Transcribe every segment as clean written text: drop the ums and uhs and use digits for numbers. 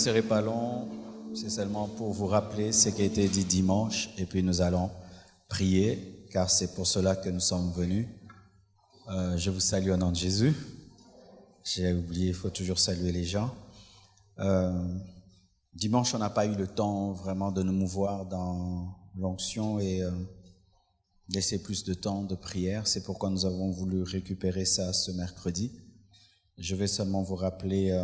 serai pas long, c'est seulement pour vous rappeler ce qui a été dit dimanche et puis nous allons prier car c'est pour cela que nous sommes venus. Je vous salue au nom de Jésus. J'ai oublié, il faut toujours saluer les gens. Dimanche, on n'a pas eu le temps vraiment de nous mouvoir dans l'onction et laisser plus de temps de prière. C'est pourquoi nous avons voulu récupérer ça ce mercredi. Je vais seulement vous rappeler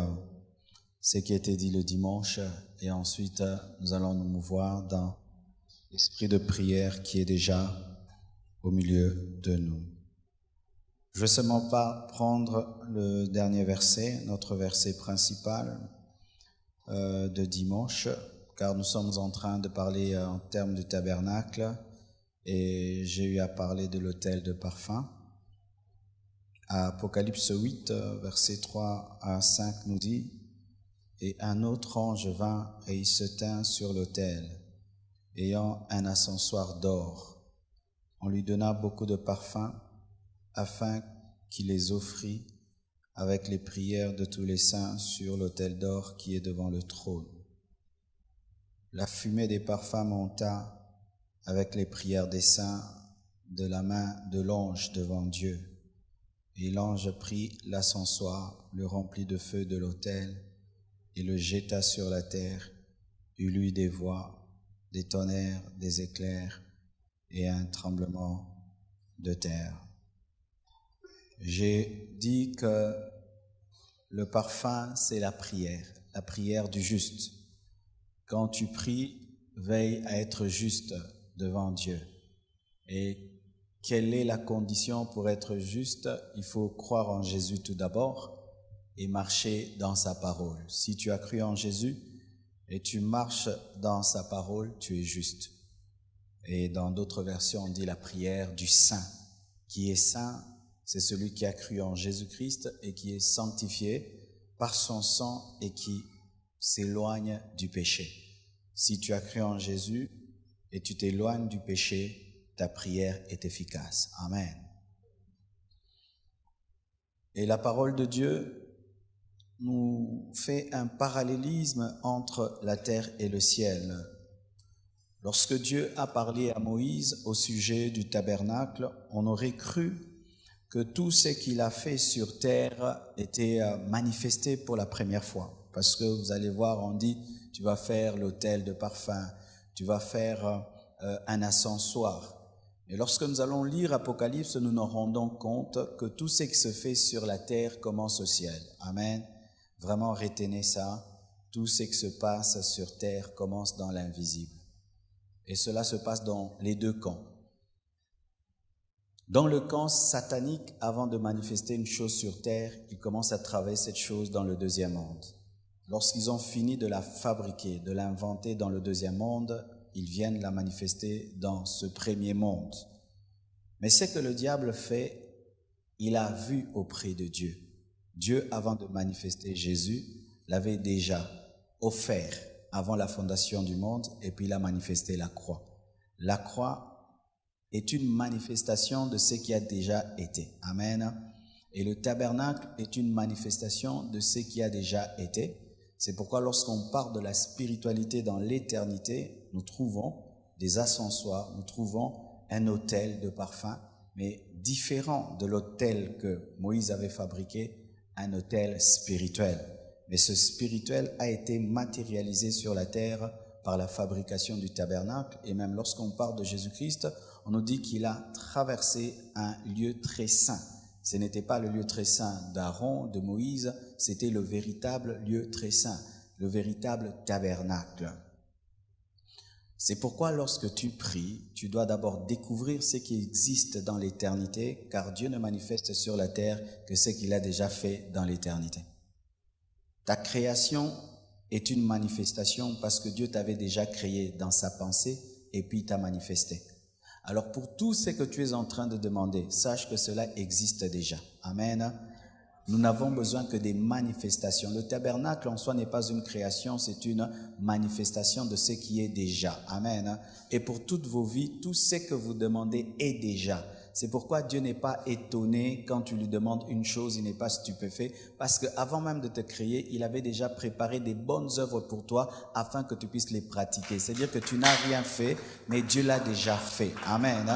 ce qui a été dit le dimanche et ensuite nous allons nous mouvoir dans l'esprit de prière qui est déjà au milieu de nous. Je ne vais seulement pas prendre le dernier verset, notre verset principal de dimanche, car nous sommes en train de parler en termes du tabernacle et j'ai eu à parler de l'autel de parfum. Apocalypse 8, versets 3 à 5 nous dit « Et un autre ange vint et il se tint sur l'autel, ayant un ascensoir d'or. On lui donna beaucoup de parfums, afin qu'il les offrît avec les prières de tous les saints sur l'autel d'or qui est devant le trône. La fumée des parfums monta avec les prières des saints de la main de l'ange devant Dieu. Et l'ange prit l'ascensoir, le remplit de feu de l'autel, et le jeta sur la terre. Il eut des voix, des tonnerres, des éclairs, et un tremblement de terre. » J'ai dit que le parfum, c'est la prière du juste. Quand tu pries, veille à être juste devant Dieu. Et quelle est la condition pour être juste? Il faut croire en Jésus tout d'abord et marcher dans sa parole. Si tu as cru en Jésus et tu marches dans sa parole, tu es juste. Et dans d'autres versions, on dit la prière du saint. Qui est saint? C'est celui qui a cru en Jésus-Christ et qui est sanctifié par son sang et qui s'éloigne du péché. Si tu as cru en Jésus et tu t'éloignes du péché, ta prière est efficace. Amen. Et la parole de Dieu nous fait un parallélisme entre la terre et le ciel. Lorsque Dieu a parlé à Moïse au sujet du tabernacle, on aurait cru que tout ce qu'il a fait sur terre était manifesté pour la première fois. Parce que vous allez voir, on dit, tu vas faire l'autel de parfum, tu vas faire un ascensoir. Et lorsque nous allons lire Apocalypse, nous nous rendons compte que tout ce qui se fait sur la terre commence au ciel. Amen. Vraiment, retenez ça. Tout ce qui se passe sur terre commence dans l'invisible. Et cela se passe dans les deux camps. Dans le camp satanique, avant de manifester une chose sur terre, ils commencent à travailler cette chose dans le deuxième monde. Lorsqu'ils ont fini de la fabriquer, de l'inventer dans le deuxième monde, ils viennent la manifester dans ce premier monde. Mais ce que le diable fait, il a vu auprès de Dieu. Dieu, avant de manifester Jésus, l'avait déjà offert avant la fondation du monde et puis il a manifesté la croix. La croix est une manifestation de ce qui a déjà été. Amen. Et le tabernacle est une manifestation de ce qui a déjà été. C'est pourquoi lorsqu'on parle de la spiritualité dans l'éternité, nous trouvons des ascensoirs, nous trouvons un autel de parfum, mais différent de l'autel que Moïse avait fabriqué, un autel spirituel. Mais ce spirituel a été matérialisé sur la terre par la fabrication du tabernacle. Et même lorsqu'on parle de Jésus-Christ, on nous dit qu'il a traversé un lieu très saint. Ce n'était pas le lieu très saint d'Aaron, de Moïse, c'était le véritable lieu très saint, le véritable tabernacle. C'est pourquoi lorsque tu pries, tu dois d'abord découvrir ce qui existe dans l'éternité, car Dieu ne manifeste sur la terre que ce qu'il a déjà fait dans l'éternité. Ta création est une manifestation parce que Dieu t'avait déjà créé dans sa pensée et puis t'a manifesté. Alors pour tout ce que tu es en train de demander, sache que cela existe déjà. Amen. Nous n'avons besoin que des manifestations. Le tabernacle en soi n'est pas une création, c'est une manifestation de ce qui est déjà. Amen. Et pour toutes vos vies, tout ce que vous demandez est déjà. C'est pourquoi Dieu n'est pas étonné quand tu lui demandes une chose, il n'est pas stupéfait, parce qu'avant même de te créer, il avait déjà préparé des bonnes œuvres pour toi afin que tu puisses les pratiquer. C'est-à-dire que tu n'as rien fait, mais Dieu l'a déjà fait. Amen.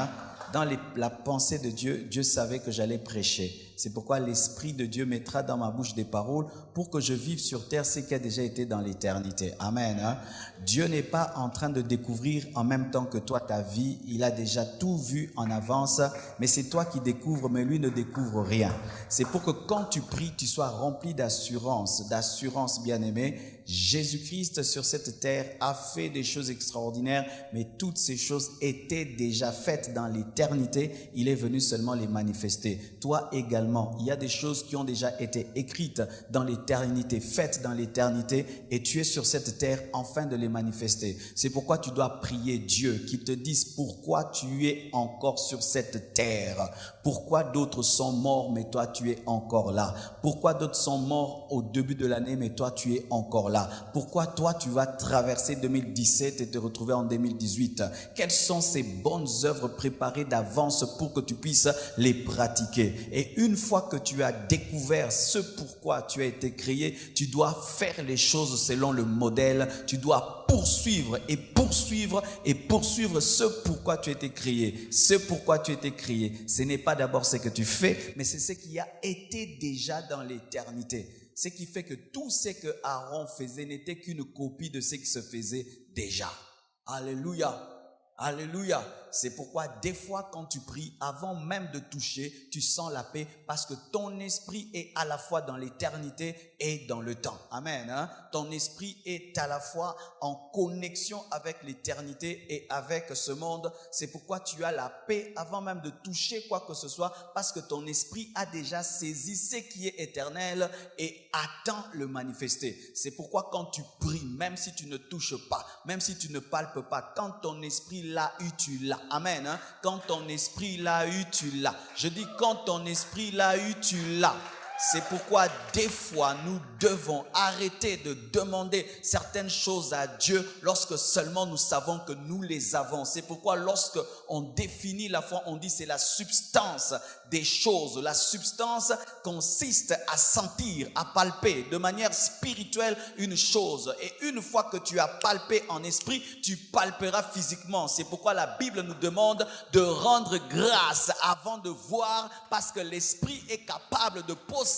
Dans la pensée de Dieu, Dieu savait que j'allais prêcher. C'est pourquoi l'Esprit de Dieu mettra dans ma bouche des paroles pour que je vive sur terre ce qui a déjà été dans l'éternité. Amen. Dieu n'est pas en train de découvrir en même temps que toi ta vie. Il a déjà tout vu en avance, mais c'est toi qui découvres, mais lui ne découvre rien. C'est pour que quand tu pries, tu sois rempli d'assurance bien-aimé. Jésus-Christ sur cette terre a fait des choses extraordinaires, mais toutes ces choses étaient déjà faites dans l'éternité. Il est venu seulement les manifester. Toi également, il y a des choses qui ont déjà été écrites dans l'éternité, faites dans l'éternité, et tu es sur cette terre afin de les manifester. C'est pourquoi tu dois prier Dieu qui te dise pourquoi tu es encore sur cette terre. Pourquoi d'autres sont morts, mais toi tu es encore là. Pourquoi d'autres sont morts au début de l'année, mais toi tu es encore là. Pourquoi toi tu vas traverser 2017 et te retrouver en 2018? Quelles sont ces bonnes œuvres préparées d'avance pour que tu puisses les pratiquer? Et une fois que tu as découvert ce pourquoi tu as été créé, tu dois faire les choses selon le modèle. Tu dois poursuivre et poursuivre et poursuivre ce pourquoi tu as été créé. Ce pourquoi tu as été créé, ce n'est pas d'abord ce que tu fais, mais c'est ce qui a été déjà dans l'éternité. Ce qui fait que tout ce que Aaron faisait n'était qu'une copie de ce qui se faisait déjà. Alléluia. Alléluia. C'est pourquoi des fois quand tu pries, avant même de toucher, tu sens la paix parce que ton esprit est à la fois dans l'éternité et dans le temps. Amen. Ton esprit est à la fois en connexion avec l'éternité et avec ce monde. C'est pourquoi tu as la paix avant même de toucher quoi que ce soit parce que ton esprit a déjà saisi ce qui est éternel et attend le manifester. C'est pourquoi quand tu pries, même si tu ne touches pas, même si tu ne palpes pas, quand ton esprit l'a eu, tu l'as. Amen. Quand ton esprit l'a eu, tu l'as. Je dis quand ton esprit l'a eu, tu l'as. C'est pourquoi des fois nous devons arrêter de demander certaines choses à Dieu lorsque seulement nous savons que nous les avons. C'est pourquoi lorsque on définit la foi, on dit c'est la substance des choses. La substance consiste à sentir, à palper de manière spirituelle une chose. Et une fois que tu as palpé en esprit, tu palperas physiquement. C'est pourquoi la Bible nous demande de rendre grâce avant de voir, parce que l'esprit est capable de posséder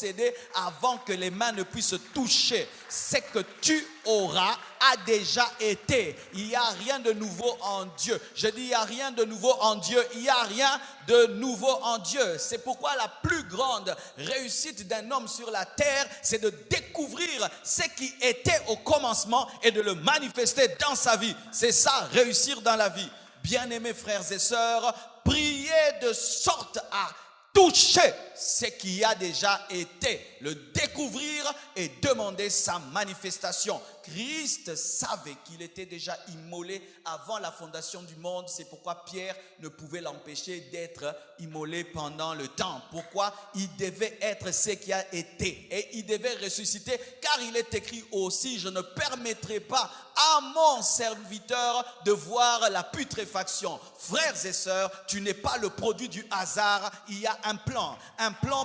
avant que les mains ne puissent toucher. Ce que tu auras a déjà été. Il n'y a rien de nouveau en Dieu. Je dis il n'y a rien de nouveau en Dieu. Il n'y a rien de nouveau en Dieu. C'est pourquoi la plus grande réussite d'un homme sur la terre, c'est de découvrir ce qui était au commencement et de le manifester dans sa vie. C'est ça, réussir dans la vie. Bien-aimés frères et sœurs, priez de sorte à toucher ce qui a déjà été, le découvrir et demander sa manifestation. Christ savait qu'il était déjà immolé avant la fondation du monde. C'est pourquoi Pierre ne pouvait l'empêcher d'être immolé pendant le temps. Pourquoi? Il devait être ce qui a été et il devait ressusciter, car il est écrit aussi: je ne permettrai pas à mon serviteur de voir la putréfaction. Frères et sœurs, tu n'es pas le produit du hasard. Il y a un plan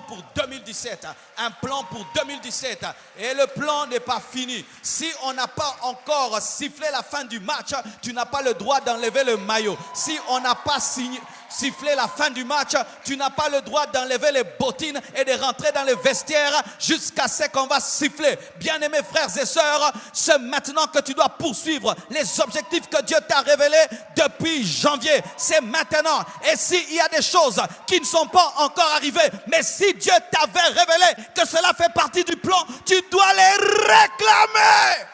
pour 2017, un plan pour 2017, et le plan n'est pas fini. Si on n'a pas encore sifflé la fin du match, tu n'as pas le droit d'enlever le maillot. Si on n'a pas sifflé la fin du match, tu n'as pas le droit d'enlever les bottines et de rentrer dans les vestiaires jusqu'à ce qu'on va siffler. Bien-aimés frères et sœurs, c'est maintenant que tu dois poursuivre les objectifs que Dieu t'a révélés depuis janvier. C'est maintenant. Et s'il y a des choses qui ne sont pas encore arrivées, mais si Dieu t'avait révélé que cela fait partie du plan, tu dois les réclamer.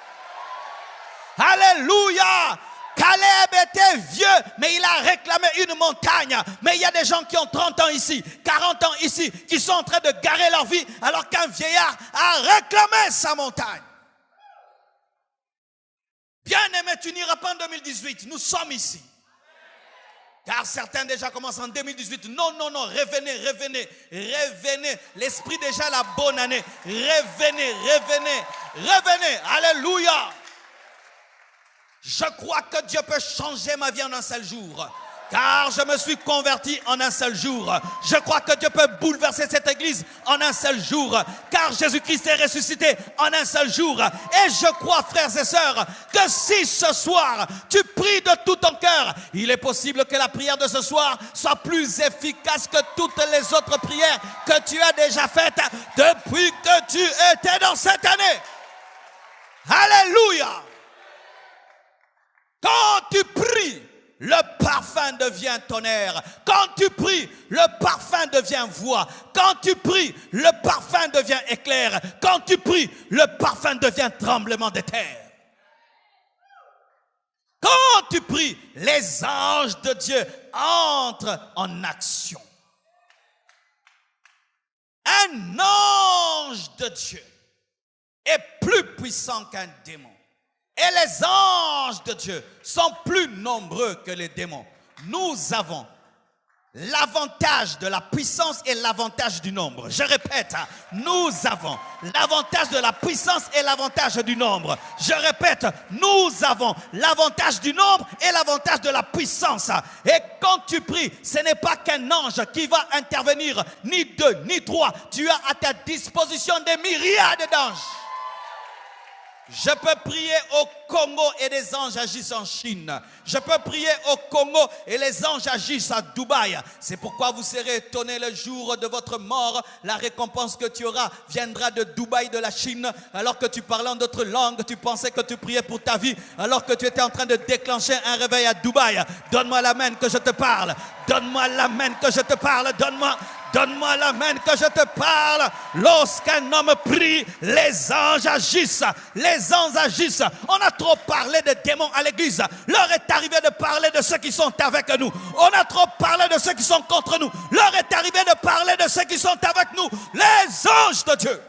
Alléluia. Caleb était vieux, mais il a réclamé une montagne. Mais il y a des gens qui ont 30 ans ici, 40 ans ici, qui sont en train de garer leur vie, alors qu'un vieillard a réclamé sa montagne. Bien-aimé, tu n'iras pas en 2018, nous sommes ici. Car certains déjà commencent en 2018. Non, revenez. L'esprit déjà la bonne année. Revenez. Alléluia. Je crois que Dieu peut changer ma vie en un seul jour. Car je me suis converti en un seul jour. Je crois que Dieu peut bouleverser cette église en un seul jour. Car Jésus-Christ est ressuscité en un seul jour. Et je crois, frères et sœurs, que si ce soir, tu pries de tout ton cœur, il est possible que la prière de ce soir soit plus efficace que toutes les autres prières que tu as déjà faites depuis que tu étais dans cette année. Alléluia. Quand tu pries, le parfum devient tonnerre. Quand tu pries, le parfum devient voix. Quand tu pries, le parfum devient éclair. Quand tu pries, le parfum devient tremblement de terre. Quand tu pries, les anges de Dieu entrent en action. Un ange de Dieu est plus puissant qu'un démon. Et les anges de Dieu sont plus nombreux que les démons. Nous avons l'avantage de la puissance et l'avantage du nombre. Je répète, nous avons l'avantage de la puissance et l'avantage du nombre. Je répète, nous avons l'avantage du nombre et l'avantage de la puissance. Et quand tu pries, ce n'est pas qu'un ange qui va intervenir, ni deux, ni trois. Tu as à ta disposition des myriades d'anges. Je peux prier au Congo et les anges agissent en Chine. Je peux prier au Congo et les anges agissent à Dubaï. C'est pourquoi vous serez étonnés le jour de votre mort. La récompense que tu auras viendra de Dubaï, de la Chine. Alors que tu parlais en d'autres langues, tu pensais que tu priais pour ta vie. Alors que tu étais en train de déclencher un réveil à Dubaï. Donne-moi l'amen que je te parle. Donne-moi l'amen que je te parle. Donne-moi l'amen que je te parle. Lorsqu'un homme prie, les anges agissent. Les anges agissent. On a trop parlé de démons à l'église. L'heure est arrivée de parler de ceux qui sont avec nous. On a trop parlé de ceux qui sont contre nous. L'heure est arrivée de parler de ceux qui sont avec nous. Les anges de Dieu.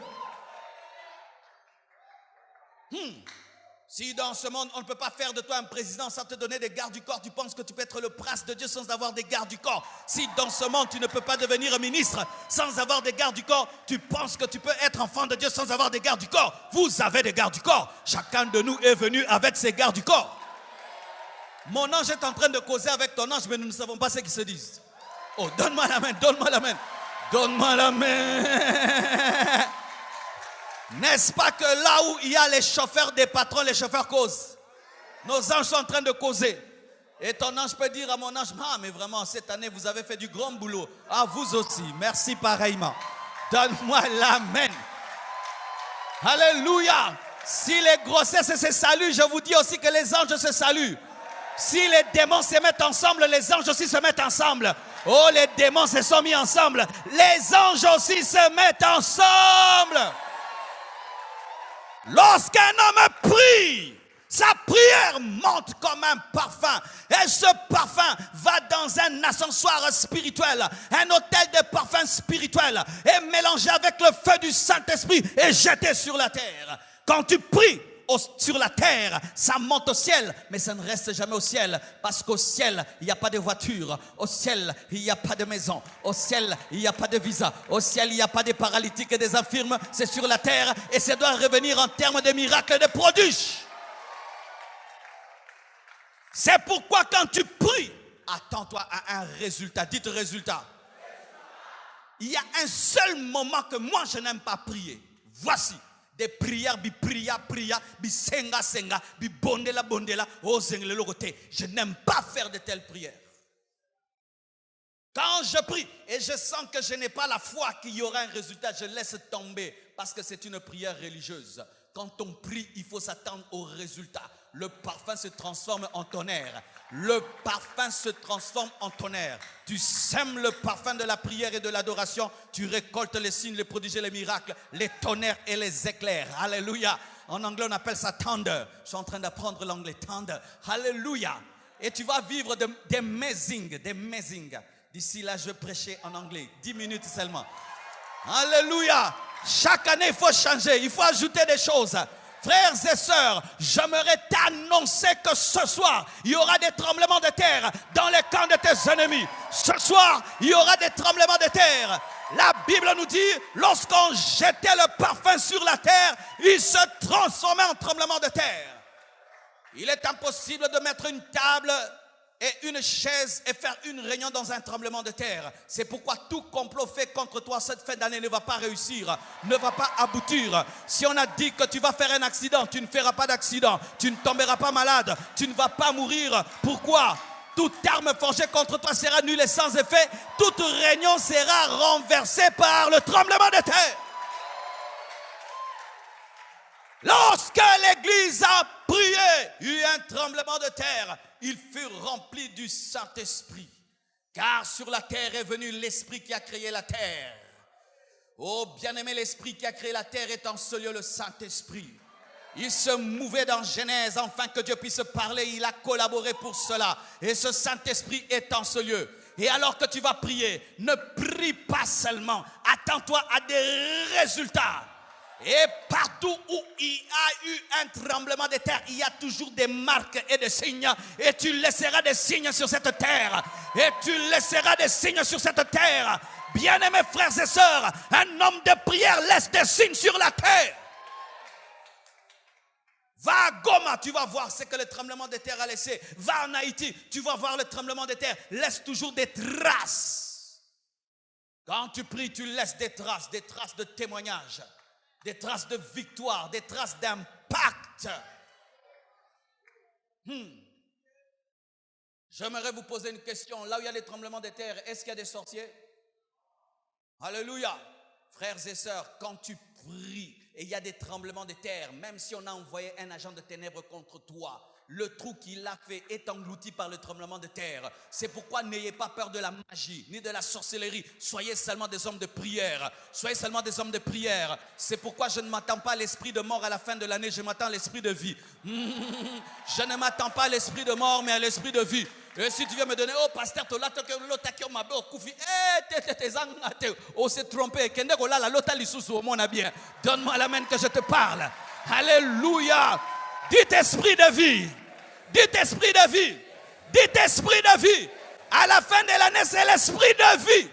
Si dans ce monde, on ne peut pas faire de toi un président sans te donner des gardes du corps, tu penses que tu peux être le prince de Dieu sans avoir des gardes du corps. Si dans ce monde, tu ne peux pas devenir un ministre sans avoir des gardes du corps, tu penses que tu peux être enfant de Dieu sans avoir des gardes du corps. Vous avez des gardes du corps. Chacun de nous est venu avec ses gardes du corps. Mon ange est en train de causer avec ton ange, mais nous ne savons pas ce qu'ils se disent. Oh, donne-moi la main, donne-moi la main. Donne-moi la main. N'est-ce pas que là où il y a les chauffeurs des patrons, les chauffeurs causent? Nos anges sont en train de causer. Et ton ange peut dire à mon ange, ah, mais vraiment, cette année, vous avez fait du grand boulot. Ah, vous aussi. Merci pareillement. Donne-moi l'amen. Alléluia. Si les grossesses se saluent, je vous dis aussi que les anges se saluent. Si les démons se mettent ensemble, les anges aussi se mettent ensemble. Oh, les démons se sont mis ensemble. Les anges aussi se mettent ensemble. Lorsqu'un homme prie, sa prière monte comme un parfum. Et ce parfum va dans un ascensoir spirituel, un hôtel de parfum spirituel, et mélangé avec le feu du Saint-Esprit et jeté sur la terre. Quand tu pries sur la terre, ça monte au ciel, mais ça ne reste jamais au ciel, parce qu'au ciel, il n'y a pas de voiture, au ciel, il n'y a pas de maison, au ciel, il n'y a pas de visa, au ciel, il n'y a pas de paralytiques et des infirmes, c'est sur la terre, et ça doit revenir en termes de miracles et de prodiges. C'est pourquoi quand tu pries, attends-toi à un résultat. Dites résultat. Il y a un seul moment que moi je n'aime pas prier. Voici. Des prières, priya, senga, bondela, oh zenglelo côté. Je n'aime pas faire de telles prières. Quand je prie et je sens que je n'ai pas la foi qu'il y aura un résultat, je laisse tomber parce que c'est une prière religieuse. Quand on prie, il faut s'attendre au résultat. Le parfum se transforme en tonnerre. Le parfum se transforme en tonnerre. Tu sèmes le parfum de la prière et de l'adoration. Tu récoltes les signes, les prodiges et les miracles, les tonnerres et les éclairs. Alléluia. En anglais, on appelle ça thunder. Je suis en train d'apprendre l'anglais. Thunder. Alléluia. Et tu vas vivre des amazing. D'ici là, je vais prêcher en anglais. 10 minutes seulement. Alléluia. Chaque année, il faut changer. Il faut ajouter des choses. Frères et sœurs, j'aimerais t'annoncer que ce soir, il y aura des tremblements de terre dans les camps de tes ennemis. Ce soir, il y aura des tremblements de terre. La Bible nous dit, lorsqu'on jetait le parfum sur la terre, il se transformait en tremblement de terre. Il est impossible de mettre une table et une chaise et faire une réunion dans un tremblement de terre. C'est pourquoi tout complot fait contre toi cette fin d'année ne va pas réussir, ne va pas aboutir. Si on a dit que tu vas faire un accident, tu ne feras pas d'accident. Tu ne tomberas pas malade, tu ne vas pas mourir. Pourquoi? Toute arme forgée contre toi sera nulle et sans effet. Toute réunion sera renversée par le tremblement de terre. Lorsque l'Église a prié, il y eut un tremblement de terre. Ils furent remplis du Saint-Esprit. Car sur la terre est venu l'Esprit qui a créé la terre. Oh bien-aimé, l'Esprit qui a créé la terre est en ce lieu le Saint-Esprit. Il se mouvait dans Genèse, afin que Dieu puisse parler. Il a collaboré pour cela. Et ce Saint-Esprit est en ce lieu. Et alors que tu vas prier, ne prie pas seulement. Attends-toi à des résultats. Et partout où il y a eu un tremblement de terre, il y a toujours des marques et des signes. Et tu laisseras des signes sur cette terre. Et tu laisseras des signes sur cette terre. Bien-aimés frères et sœurs, un homme de prière laisse des signes sur la terre. Va à Goma, tu vas voir ce que le tremblement de terre a laissé. Va en Haïti, tu vas voir le tremblement de terre. Laisse toujours des traces. Quand tu pries, tu laisses des traces de témoignages. Des traces de victoire, des traces d'impact. J'aimerais vous poser une question. Là où il y a les tremblements de terre, est-ce qu'il y a des sorciers? Alléluia. Frères et sœurs, quand tu pries et il y a des tremblements de terre, même si on a envoyé un agent de ténèbres contre toi, le trou qu'il a fait est englouti par le tremblement de terre. C'est pourquoi n'ayez pas peur de la magie, ni de la sorcellerie. Soyez seulement des hommes de prière. Soyez seulement des hommes de prière. C'est pourquoi je ne m'attends pas à l'esprit de mort à la fin de l'année. Je m'attends à l'esprit de vie. Je ne m'attends pas à l'esprit de mort, mais à l'esprit de vie. Et si tu viens me donner, oh pasteur, on s'est trompé. Donne-moi la main que je te parle. Alléluia. Dites esprit de vie. Dites esprit de vie. Dites esprit de vie. À la fin de l'année, c'est l'esprit de vie.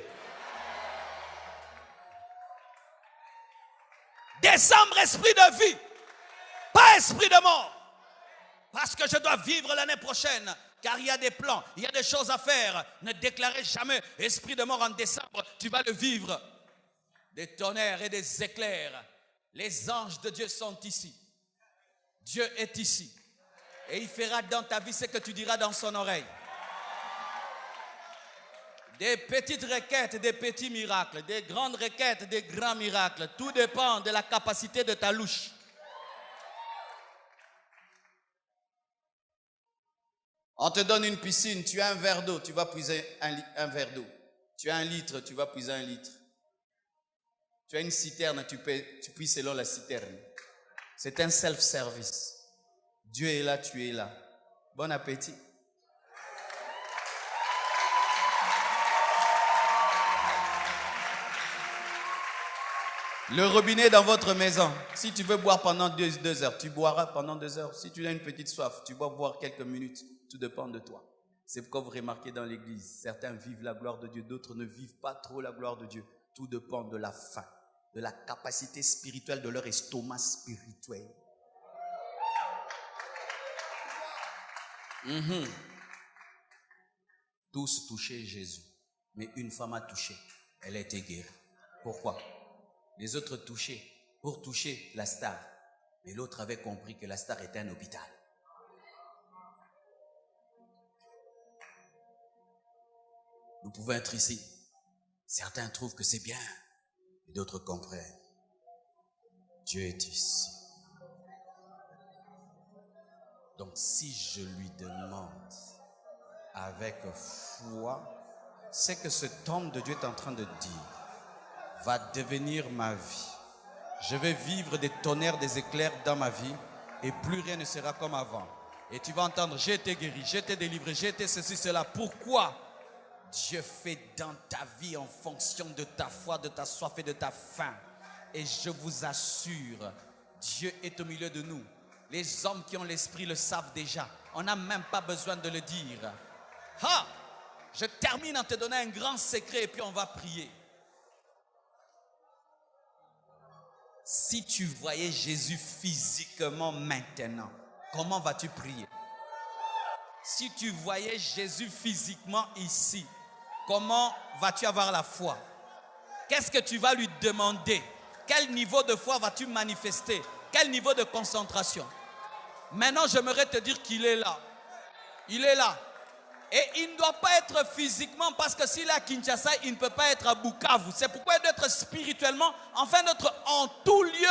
Décembre, esprit de vie. Pas esprit de mort. Parce que je dois vivre l'année prochaine. Car il y a des plans, il y a des choses à faire. Ne déclarez jamais esprit de mort en décembre. Tu vas le vivre. Des tonnerres et des éclairs. Les anges de Dieu sont ici. Dieu est ici. Et il fera dans ta vie ce que tu diras dans son oreille. Des petites requêtes, des petits miracles. Des grandes requêtes, des grands miracles. Tout dépend de la capacité de ta louche. On te donne une piscine, tu as un verre d'eau, tu vas puiser un verre d'eau. Tu as 1 litre, tu vas puiser 1 litre. Tu as une citerne, tu puises selon la citerne. C'est un self-service. Dieu est là, tu es là. Bon appétit. Le robinet dans votre maison. Si tu veux boire pendant 2 heures, tu boiras pendant 2 heures. Si tu as une petite soif, tu vas boire quelques minutes. Tout dépend de toi. C'est pourquoi vous remarquez dans l'église, certains vivent la gloire de Dieu, d'autres ne vivent pas trop la gloire de Dieu. Tout dépend de la faim, de la capacité spirituelle de leur estomac spirituel. Tous touchaient Jésus, mais une femme a touché, elle a été guérie. Pourquoi? Les autres touchaient pour toucher la star, mais l'autre avait compris que la star était un hôpital. Nous pouvons être ici. Certains trouvent que c'est bien, et d'autres comprennent. Dieu est ici. Donc si je lui demande avec foi, c'est que cet homme de Dieu est en train de dire, va devenir ma vie. Je vais vivre des tonnerres, des éclairs dans ma vie, et plus rien ne sera comme avant. Et tu vas entendre, j'ai été guéri, j'ai été délivré, j'ai été ceci, cela. Pourquoi? Dieu fait dans ta vie en fonction de ta foi, de ta soif et de ta faim. Et je vous assure, Dieu est au milieu de nous. Les hommes qui ont l'esprit le savent déjà. On n'a même pas besoin de le dire. Ha! Je termine en te donnant un grand secret et puis on va prier. Si tu voyais Jésus physiquement maintenant, comment vas-tu prier? Si tu voyais Jésus physiquement ici, comment vas-tu avoir la foi? Qu'est-ce que tu vas lui demander? Quel niveau de foi vas-tu manifester? Quel niveau de concentration? Maintenant, j'aimerais te dire qu'il est là. Il est là. Et il ne doit pas être physiquement, parce que s'il est à Kinshasa, il ne peut pas être à Bukavu. C'est pourquoi il doit être spirituellement, enfin d'être en tout lieu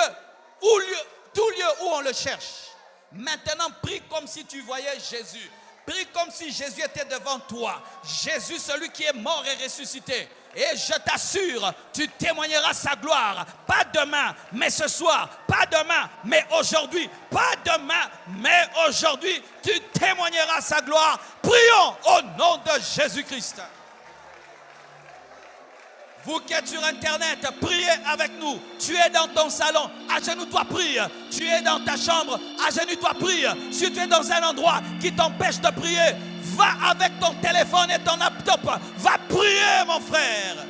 où on le cherche. Maintenant, prie comme si tu voyais Jésus. Prie comme si Jésus était devant toi. Jésus, celui qui est mort et ressuscité. Et je t'assure, tu témoigneras sa gloire. Pas demain, mais ce soir. Pas demain, mais aujourd'hui. Pas demain, mais aujourd'hui. Tu témoigneras sa gloire. Prions au nom de Jésus-Christ. Vous qui êtes sur Internet, priez avec nous. Tu es dans ton salon, agenouille-toi, prie. Tu es dans ta chambre, agenouille-toi, prie. Si tu es dans un endroit qui t'empêche de prier, va avec ton téléphone et ton laptop. Va prier, mon frère.